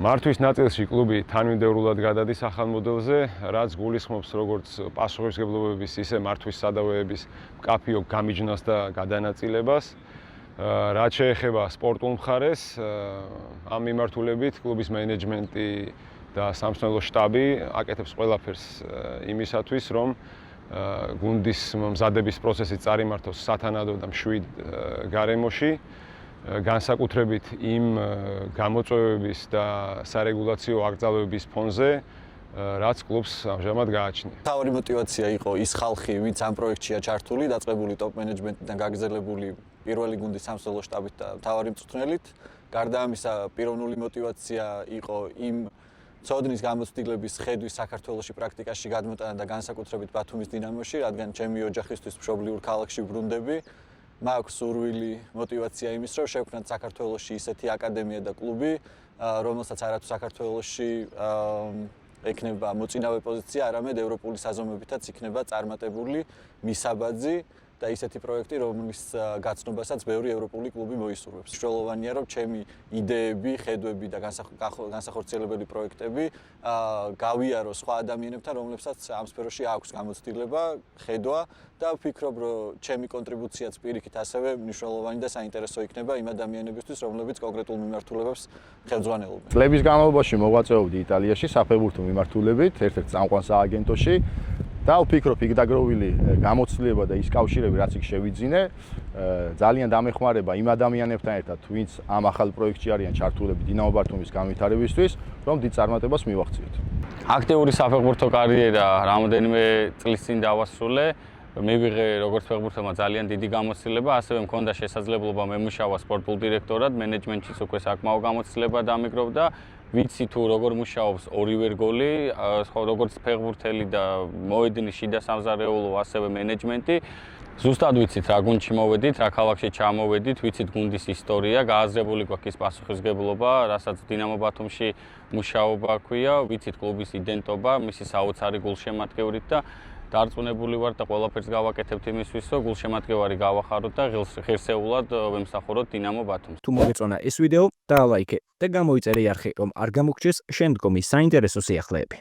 მართვის ნაწილში კლუბი თანმიმდევრულად გადადის ახალ მოდელზე, რაც გულისხმობს როგორც პასუხისმგებლობების, ისე მართვის სადავეების მკაფიო გამიჯნას და გადანაწილებას. რაც შეეხება სპორტულ მხარეს, ამ მიმართულებით კლუბის მენეჯმენტი და სამწვრთნელო შტაბი აკეთებს ყველაფერს იმისათვის, რომ გუნდის მზადების პროცესი წარიმართოს სათანადო და მშვიდ გარემოში, განსაკუთრებით იმ გამოწვევების და სარეგულაციო აკრძალვების ფონზე, რაც კლუბს ამჟამად გააჩნია. თავი мотивация იყო ის ხალხი, ვინც ამ პროექტშია ჩართული, დაწყებული ტოპ მენეჯმენტიდან გაგრძელებული პირველი გუნდის სამსწავლო შტაბით და თავი მწვრთნელით. გარდა ამისა, პიროვნული мотивация იყო იმ ცოდნის გამოცდილების ხედვის საქართველოში პრაქტიკაში გადმოტანა და განსაკუთრებით ბათუმის დინამოში, რადგან ჩემი ოჯახისთვის მშობლიურ ქალაქში ბრუნდები. მაქვს სურვილი, мотивация იმის, რომ შევქმნათ საქართველოში ისეთი აკადემია და კლუბი, რომელსაც არათუ საქართველოში ექნება მოწინავე პოზიცია, არამედ ევროპული საზომებითაც იქნება წარმატებული მისაბაძი და ისეთი პროექტი, რომლის გაცნობასაც ბევრი ევროპული კლუბი მოისურვებს. მნიშვნელოვანია, რომ ჩემი იდეები, ხედვები და განსახორციელებელი პროექტები გავიარო სხვა ადამიანებთან, რომლებსაც ამ სფეროში აქვს გამოცდილება, ხედვა და ვფიქრობ, რომ ჩემი კონტრიბუციაც პირიქით ასევე მნიშვნელოვანი და საინტერესო იქნება იმ ადამიანებისთვის, რომლებიც კონკრეტულ მიმართულებებს ხელმძღვანელობენ. წლების განმავლობაში მოღვაწეობდი იტალიაში საფეხბურთო მიმართულებით, ერთ-ერთ წამყვან სააგენტოში. და ვფიქრობ, იქ დაგროვილი გამოცდილება და ის კავშირები, რაც იქ შევიძინე, ძალიან დამეხმარება იმ ადამიანებთან ერთად, ვინც ამ ახალ პროექტში არიან ჩართულები დინამო ბათუმის განვითარებისთვის, რომ დიდ წარმატებას მივაღწიოთ. აქტიური საფეხბურთო კარიერა რამოდენიმე წლის წინ დავასრულე. მივიღე როგორც ფეხბურთელმა ძალიან დიდი გამოცდილება, ასევე მქონდა შესაძლებლობა მემუშავა სპორტულ დირექტორად, მენეჯმენტშიც უკვე საკმაო გამოცდილება დამიგროვდა. ვიცი თუ როგორ მუშაობს ორივე რგოლი, როგორც ფეხბურთელი და მოედნის შიდა სამზარეულო, ასევე მენეჯმენტი. ზუსტად ვიცით რა გუნდში მოვედით, რა ქალაქში ჩამოვედით, ვიცით გუნდის ისტორია, გააზრებული გვაქვს ის პასუხისმგებლობა, რასაც დინამო ბათუმში მუშაობა ჰქვია, ვიცით კლუბის იდენტობა, მისი საოცარი გულშემატკივრით და დარწმუნებული ვარ და ყველაფერს გავაკეთებთ იმისთვის, რომ გულშემატკივარი გავახაროთ და ღირსეულად ვემსახუროთ დინამო ბათუმს. თუ მოგეწონა ეს ვიდეო, დაალაიქე და გამოიწერე არხი, რომ არ გამოგჩეს შემდგომი საინტერესო სიახლეები.